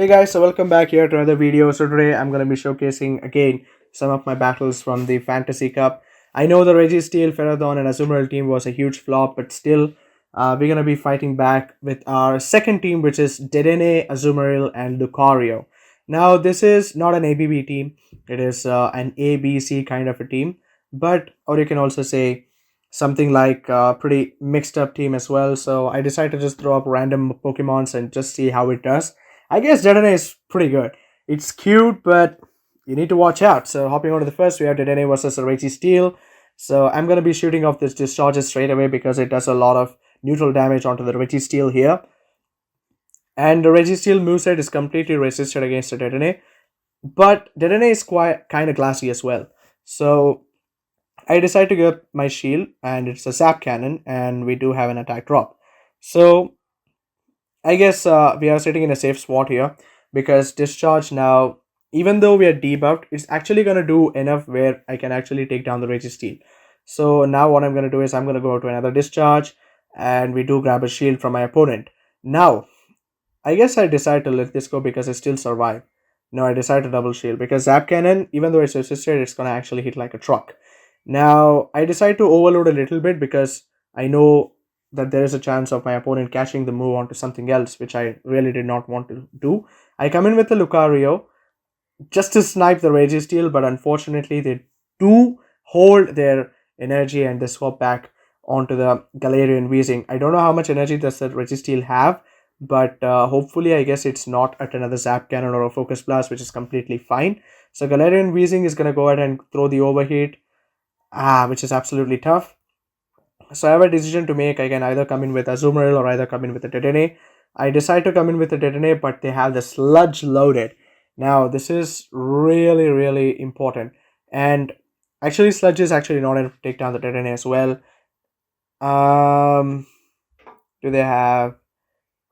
Hey guys, so welcome back here to another video. So today I'm going to be showcasing again some of my battles from the Fantasy Cup. I know the Registeel, Featherdon and Azumarill team was a huge flop, but still we're going to be fighting back with our second team, which is Dedenne, Azumarill and Lucario. Now this is not an ABB team, it is an ABC kind of a team, but or you can also say something like a pretty mixed up team as well. So I decided to just throw up random Pokemons and just see how it does. I guess Dedenne is pretty good. It's cute, but you need to watch out. So hopping on to the first, we have Dedenne versus a Registeel. So I'm going to be shooting off this discharges straight away because it does a lot of neutral damage onto the Registeel here. And the Registeel moveset is completely resisted against the Dedenne. But Dedenne is quite kind of glassy as well. So I decide to get my shield, and it's a Zap Cannon, and we do have an attack drop. So I guess we are sitting in a safe spot here because discharge now, even though we are debuffed, it's actually going to do enough where I can actually take down the Registeel. So now what I'm going to do is I'm going to go to another discharge and we do grab a shield from my opponent. Now, I guess I decide to let this go because I still survive. No, I decide to double shield because Zap Cannon, even though it's resisted, it's going to actually hit like a truck. Now, I decide to overload a little bit because I know that there is a chance of my opponent catching the move onto something else, which I really did not want to do. I come in with the Lucario just to snipe the Registeel, but unfortunately they do hold their energy and they swap back onto the Galarian Weezing. I don't know how much energy does the Registeel have, but hopefully I guess it's not at another Zap Cannon or a Focus Blast, which is completely fine. So Galarian Weezing is going to go ahead and throw the Overheat, which is absolutely tough. So I have a decision to make. I can either come in with Azumarill or either come in with a Dedenne. I decide to come in with a Dedenne, but they have the Sludge loaded. Now, this is really, really important. And actually, Sludge is actually not enough to take down the Dedenne as well. Um, do they have...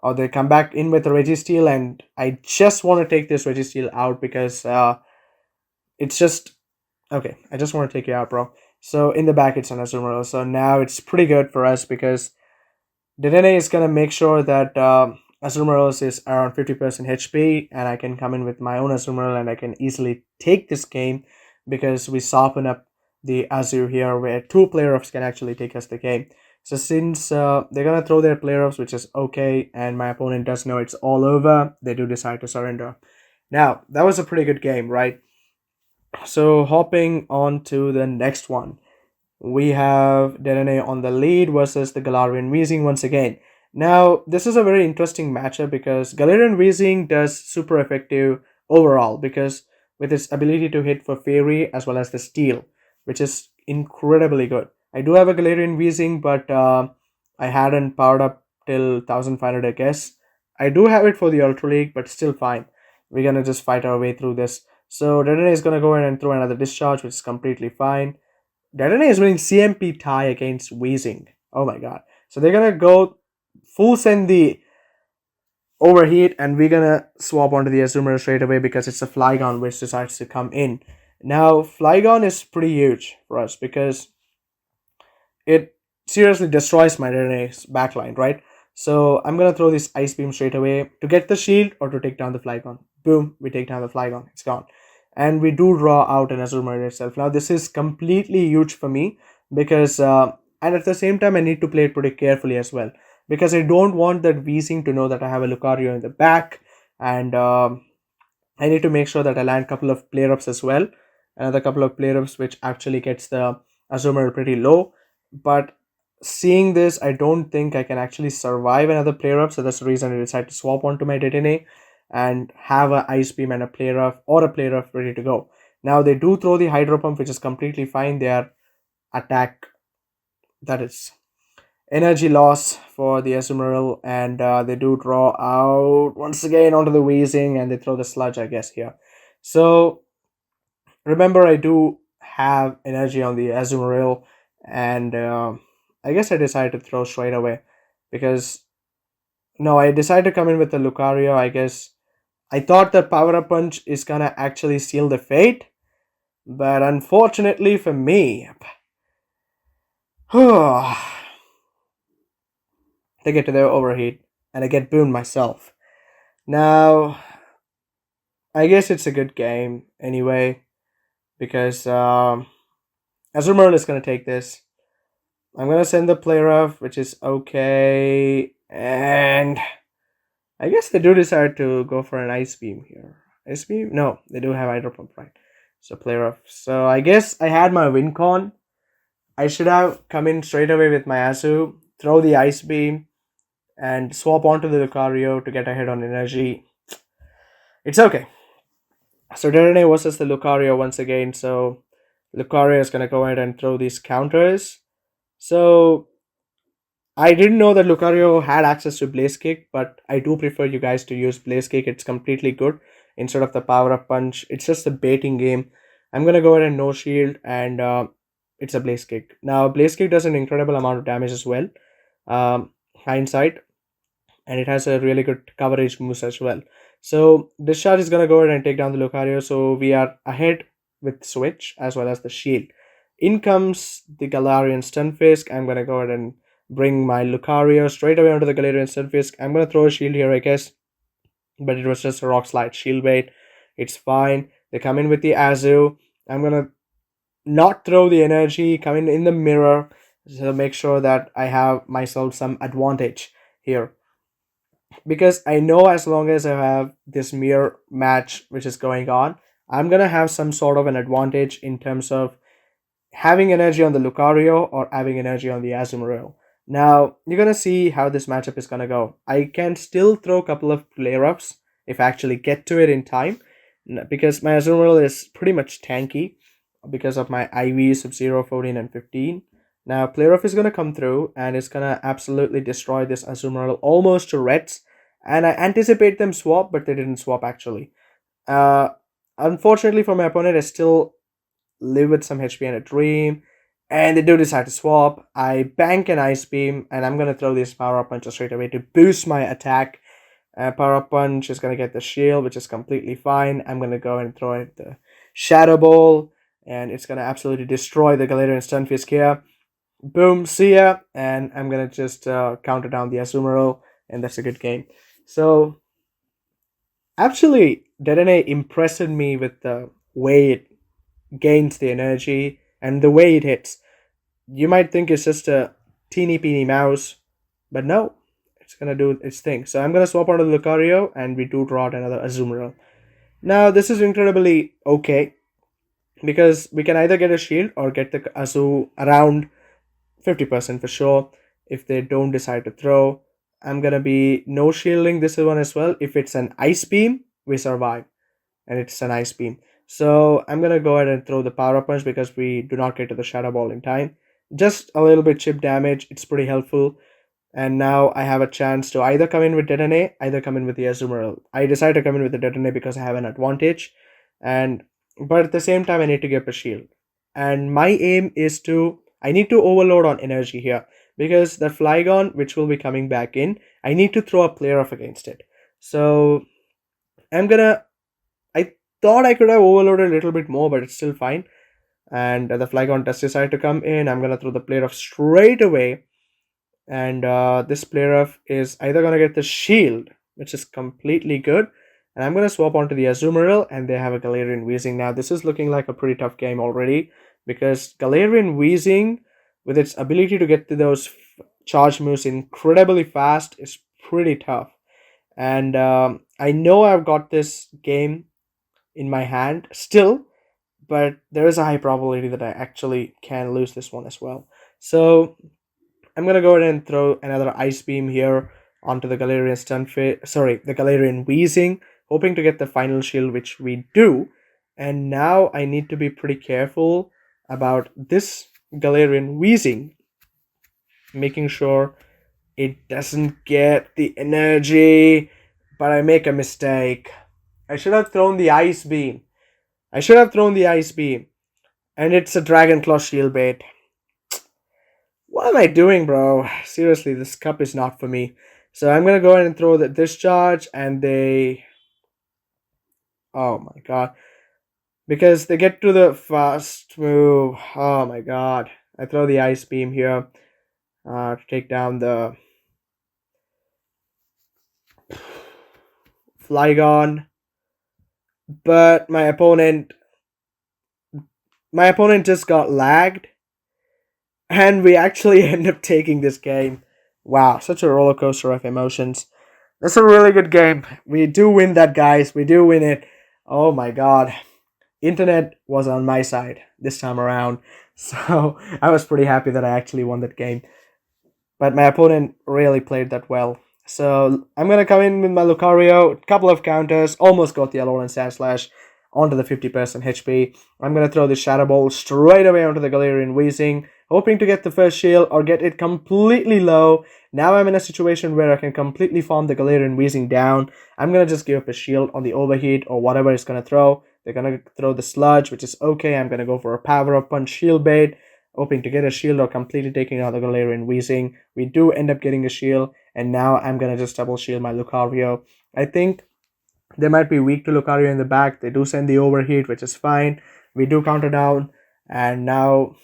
Or they come back in with a Registeel, and I just want to take this Registeel out because it's just... Okay, I just want to take you out, bro. So in the back, it's an Azumarill. So now it's pretty good for us because Dedenne is going to make sure that Azumarill is around 50% HP, and I can come in with my own Azumarill and I can easily take this game because we soften up the Azure here where two player-ups can actually take us the game. So since they're going to throw their player-ups, which is okay, and my opponent does know it's all over, they do decide to surrender. Now, that was a pretty good game, right? So hopping on to the next one, we have Dedenne on the lead versus the Galarian Weezing once again. Now, this is a very interesting matchup because Galarian Weezing does super effective overall because with its ability to hit for Fairy as well as the Steel, which is incredibly good. I do have a Galarian Weezing, but I hadn't powered up till 1500, I guess. I do have it for the Ultra League, but still fine. We're gonna just fight our way through this. So Dedenne is gonna go in and throw another discharge, which is completely fine. Dedenne is winning CMP tie against Weezing. Oh my god. So they're gonna go full send the overheat, and we're gonna swap onto the Azumarill straight away because it's a Flygon which decides to come in. Now, Flygon is pretty huge for us because it seriously destroys my Dedenne's backline, right? So I'm gonna throw this Ice Beam straight away to get the shield or to take down the Flygon. Boom, we take down the Flygon. It's gone. And we do draw out an Azumarill itself. Now this is completely huge for me because and at the same time I need to play it pretty carefully as well because I don't want that Weezing to know that I have a Lucario in the back, and I need to make sure that I land a couple of player ups as well, another couple of player ups which actually gets the Azumarill pretty low. But seeing this, I don't think I can actually survive another player up, so that's the reason I decided to swap onto my Dedenne and have a Ice Beam and a player up or a player up ready to go. Now they do throw the Hydro Pump, which is completely fine. Their attack, that is energy loss for the Azumarill, and they do draw out once again onto the Weezing, and they throw the Sludge, I guess, here. So remember, I do have energy on the Azumarill, and I guess I decided to throw straight away because no, I decided to come in with the Lucario. I guess I thought that Power Up Punch is gonna actually seal the fate, but unfortunately for me, they get to their overheat and I get boomed myself. Now, I guess it's a good game anyway because Azumarill is gonna take this. I'm gonna send the player off, which is okay, and I guess they do decide to go for an ice beam here. Ice beam? No, they do have hydro pump, right? So player off. So I guess I had my win con. I should have come in straight away with my Azu, throw the ice beam, and swap onto the Lucario to get ahead on energy. It's okay. So Dedenne versus the Lucario once again. So Lucario is gonna go ahead and throw these counters. So I didn't know that Lucario had access to Blaze Kick, but I do prefer you guys to use Blaze Kick. It's completely good instead of the Power Up Punch. It's just a baiting game. I'm gonna go ahead and no shield, and it's a Blaze Kick. Now Blaze Kick does an incredible amount of damage as well. Hindsight, and it has a really good coverage moves as well. So Discharge is gonna go ahead and take down the Lucario. So we are ahead with Switch as well as the shield. In comes the Galarian Stunfisk. I'm gonna go ahead and bring my Lucario straight away onto the Galarian Stunfisk. I'm gonna throw a shield here, I guess, but it was just a rock slide shield bait. It's fine. They come in with the Azu. I'm gonna not throw the energy, come in the mirror, so make sure that I have myself some advantage here, because I know as long as I have this mirror match which is going on, I'm gonna have some sort of an advantage in terms of having energy on the Lucario or having energy on the Azumarill. Now, you're gonna see how this matchup is gonna go. I can still throw a couple of flare ups if I actually get to it in time, because my Azumarill is pretty much tanky because of my IVs of 0, 14, and 15. Now, Player Off is gonna come through and it's gonna absolutely destroy this Azumarill almost to Reds. And I anticipate them swap, but they didn't swap actually. Uh, Unfortunately for my opponent, I still live with some HP and a dream, and they do decide to swap. I bank an ice beam, and I'm gonna throw this power up punch straight away to boost my attack. Power up punch is gonna get the shield, which is completely fine. I'm gonna go and throw it the shadow ball, and it's gonna absolutely destroy the Galarian Stunfisk here. Boom, see ya, and I'm gonna just counter down the Azumarill, and that's a good game. So actually, Dedenne impressed me with the way it gains the energy and the way it hits. You might think it's just a teeny peeny mouse, but no, it's gonna do its thing. So I'm gonna swap onto the Lucario, and we do draw out another Azumarill. Now this is incredibly okay because we can either get a shield or get the Azu around 50% for sure. If they don't decide to throw, I'm gonna be no shielding this one as well. If it's an ice beam, we survive, and it's an ice beam. So I'm gonna go ahead and throw the power punch because we do not get to the shadow ball in time. Just a little bit chip damage. It's pretty helpful. And now I have a chance to either come in with Dedenne, either come in with the Azumarill. I decided to come in with the Dedenne because I have an advantage, and but at the same time I need to get a shield. And my aim is to I need to overload on energy here because the Flygon, which will be coming back in, I need to throw a player off against it. So I'm gonna I thought I could have overloaded a little bit more, but it's still fine. And the Flygon does decide to come in. I'm gonna throw the player off straight away, and this player off is either gonna get the shield, which is completely good, and I'm gonna swap onto the Azumarill, and they have a Galarian Weezing. Now this is looking like a pretty tough game already because Galarian Weezing, with its ability to get to those charge moves incredibly fast, is pretty tough. And I know I've got this game in my hand still, but there is a high probability that I actually can lose this one as well. So I'm gonna go ahead and throw another ice beam here onto the Galarian the Galarian Weezing, hoping to get the final shield, which we do. And now I need to be pretty careful about this Galarian Weezing, making sure it doesn't get the energy. But I make a mistake. I should have thrown the ice beam. And it's a Dragon Claw shield bait. What am I doing, bro? Seriously, this cup is not for me. So I'm gonna go ahead and throw the discharge, and they. Oh my god. Because they get to the fast move. Oh my god. I throw the ice beam here to take down the Flygon. but my opponent just got lagged, and we actually end up taking this game. Wow, such a roller coaster of emotions. That's a really good game. We do win that, guys. We do win it. Oh my god. Internet was on my side this time around. So I was pretty happy that I actually won that game. But my opponent really played that well. So I'm gonna come in with my Lucario, couple of counters, almost got the Alolan Sand Slash onto the 50% HP. I'm gonna throw the Shadow Ball straight away onto the Galarian Weezing, hoping to get the first shield or get it completely low. Now I'm in a situation where I can completely farm the Galarian Weezing down. I'm gonna just give up a shield on the Overheat or whatever it's gonna throw. They're gonna throw the Sludge, which is okay. I'm gonna go for a Power Up Punch Shield Bait, hoping to get a shield or completely taking out the Galarian Weezing. We do end up getting a shield, and now I'm gonna just double shield my Lucario. I think they might be weak to Lucario in the back. They do send the Overheat, which is fine. We do counter down, and now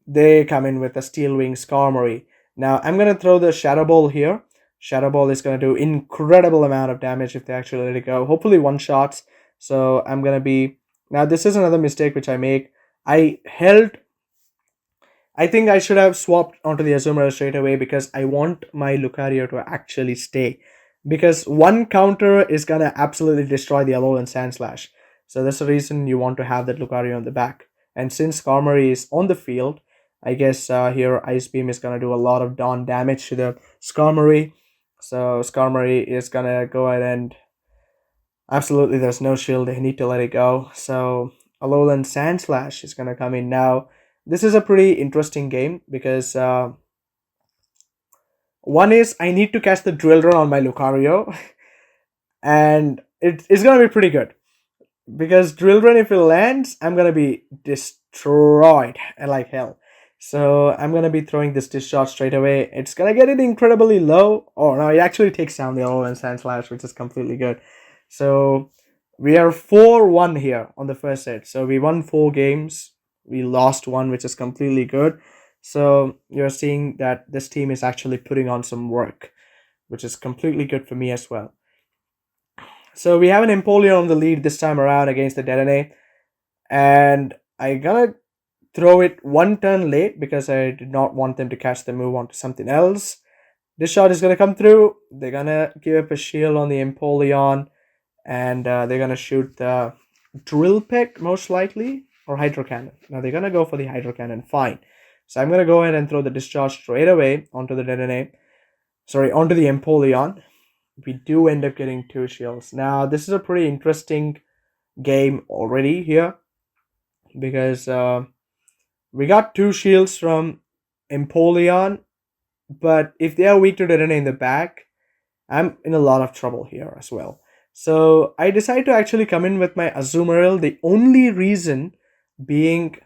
they come in with a Steel Wing Skarmory. Now I'm gonna throw the Shadow Ball here. Shadow Ball is gonna do incredible amount of damage if they actually let it go. Hopefully one shots. So I'm gonna be now. This is another mistake which I make. I think I should have swapped onto the Azumarill straight away because I want my Lucario to actually stay. Because one counter is gonna absolutely destroy the Alolan Sand Slash. So that's the reason you want to have that Lucario on the back. And since Skarmory is on the field, I guess here Ice Beam is gonna do a lot of dawn damage to the Skarmory. So Skarmory is gonna go ahead and absolutely there's no shield. They need to let it go. So Alolan Sand Slash is gonna come in now. This is a pretty interesting game because one is I need to catch the drill run on my Lucario, and it's gonna be pretty good because drill run, if it lands, I'm gonna be destroyed like hell. So I'm gonna be throwing this discharge straight away. It's gonna get it incredibly low. Oh no, it actually takes down the Alolan Sand Slash, which is completely good. So we are 4-1 here on the first set. So we won 4 games. We lost one, which is completely good. So you're seeing that this team is actually putting on some work, which is completely good for me as well. So we have an Empoleon on the lead this time around against the Dedenne, and I'm gonna throw it one turn late because I did not want them to catch the move onto something else. This shot is gonna come through. They're gonna give up a shield on the Empoleon, and they're gonna shoot the Drill Peck most likely, or Hydro Cannon. Now they're gonna go for the Hydro Cannon. Fine. So I'm gonna go ahead and throw the Discharge straight away onto the Dedenne. Sorry, onto the Empoleon. We do end up getting 2 shields. Now this is a pretty interesting game already here because we got 2 shields from Empoleon, but if they are weak to Dedenne in the back, I'm in a lot of trouble here as well. So I decided to actually come in with my Azumarill. The only reason being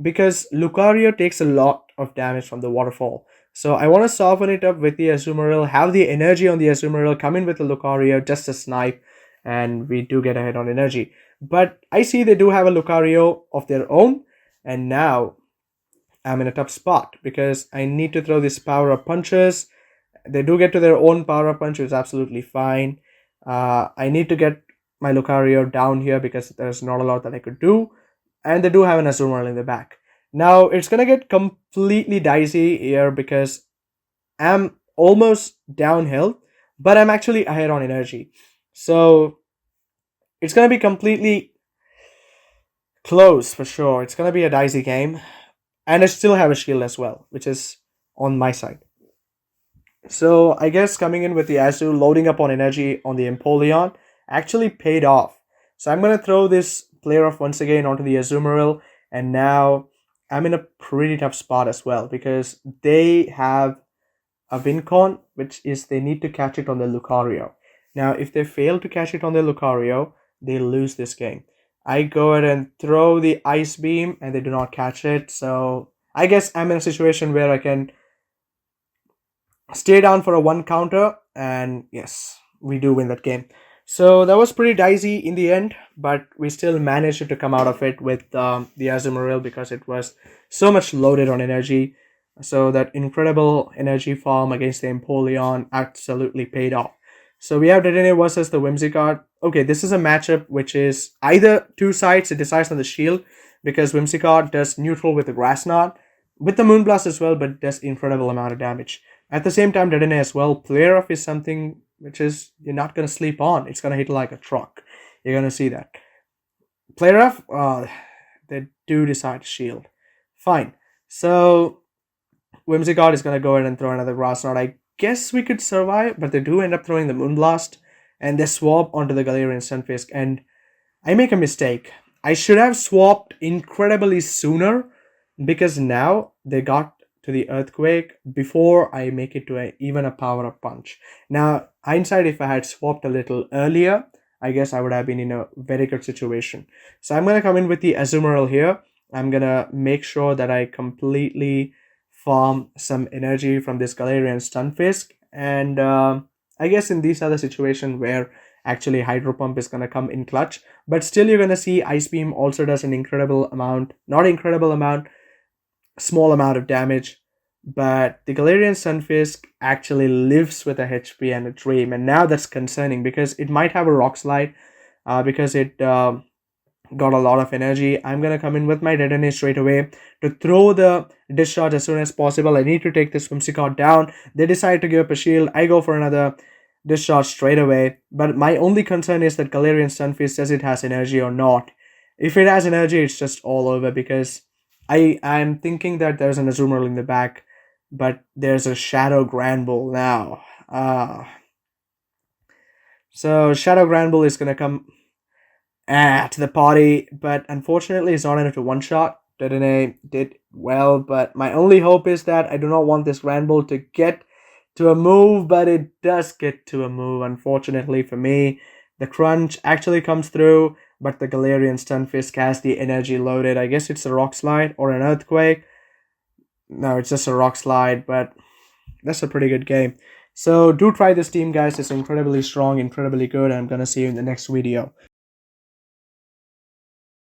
because Lucario takes a lot of damage from the waterfall. So I want to soften it up with the Azumarill, have the energy on the Azumarill, come in with the Lucario, just a snipe, and we do get ahead on energy. But I see they do have a Lucario of their own, and now I'm in a tough spot because I need to throw these power up punches. They do get to their own power up punch, which is absolutely fine. I need to get my Lucario down here because there's not a lot that I could do. And they do have an Azumarill in the back. Now it's gonna get completely dicey here because I'm almost downhill, but I'm actually ahead on energy. So it's gonna be completely close for sure. It's gonna be a dicey game. And I still have a shield as well, which is on my side. So I guess coming in with the Azu, loading up on energy on the Empoleon actually paid off. So I'm going to throw this player off once again onto the Azumarill, and now I'm in a pretty tough spot as well because they have a Wincon, which is they need to catch it on the Lucario. Now if they fail to catch it on the Lucario, they lose this game. I go ahead and throw the Ice Beam and they do not catch it, so I guess I'm in a situation where I can stay down for a 1 counter, and yes, we do win that game. So that was pretty dicey in the end, but we still managed to come out of it with the Azumarill because it was so much loaded on energy. So that incredible energy farm against the Empoleon absolutely paid off. So we have Dedenne versus the Whimsicott. Okay, this is a matchup which is either two sides. It decides on the shield because Whimsicott does neutral with the Grass Knot, with the Moonblast as well, but does incredible amount of damage. At the same time, Dedenne as well. Player Off is something which is you're not gonna sleep on. It's gonna hit like a truck. You're gonna see that. Player Off, they do decide to shield. Fine. So Whimsicott is gonna go ahead and throw another Grass Knot. I guess we could survive, but they do end up throwing the Moonblast, and they swap onto the Galarian Stunfisk, and I make a mistake. I should have swapped incredibly sooner, because now they got to the Earthquake before I make it to even a power-up punch. Now, hindsight, if I had swapped a little earlier, I guess I would have been in a very good situation. So I'm going to come in with the Azumarill here. I'm going to make sure that I completely farm some energy from this Galarian Stunfisk. And I guess in these other situations where actually Hydro Pump is going to come in clutch. But still you're going to see Ice Beam also does an incredible amount. Not incredible amount, small amount of damage. But the Galarian Stunfisk actually lives with a HP and a Dream. And now that's concerning because it might have a Rock Slide because it got a lot of energy. I'm going to come in with my Dedenne straight away to throw the Discharge as soon as possible. I need to take this Whimsicott down. They decide to give up a shield. I go for another Discharge straight away. But my only concern is that Galarian Stunfisk says it has energy or not. If it has energy, it's just all over because I'm thinking that there's an Azumarill in the back, but there's a Shadow Granbull now. So Shadow Granbull is going to come to the party, but unfortunately it's not enough to one-shot. Dedenne did well, but my only hope is that I do not want this Granbull to get to a move, but it does get to a move, unfortunately for me. The crunch actually comes through, but the Galarian Stunfisk has the energy loaded. I guess it's a Rock Slide or an Earthquake. No, it's just a Rock Slide, but that's a pretty good game. So do try this team, guys. It's incredibly strong, incredibly good. I'm going to see you in the next video.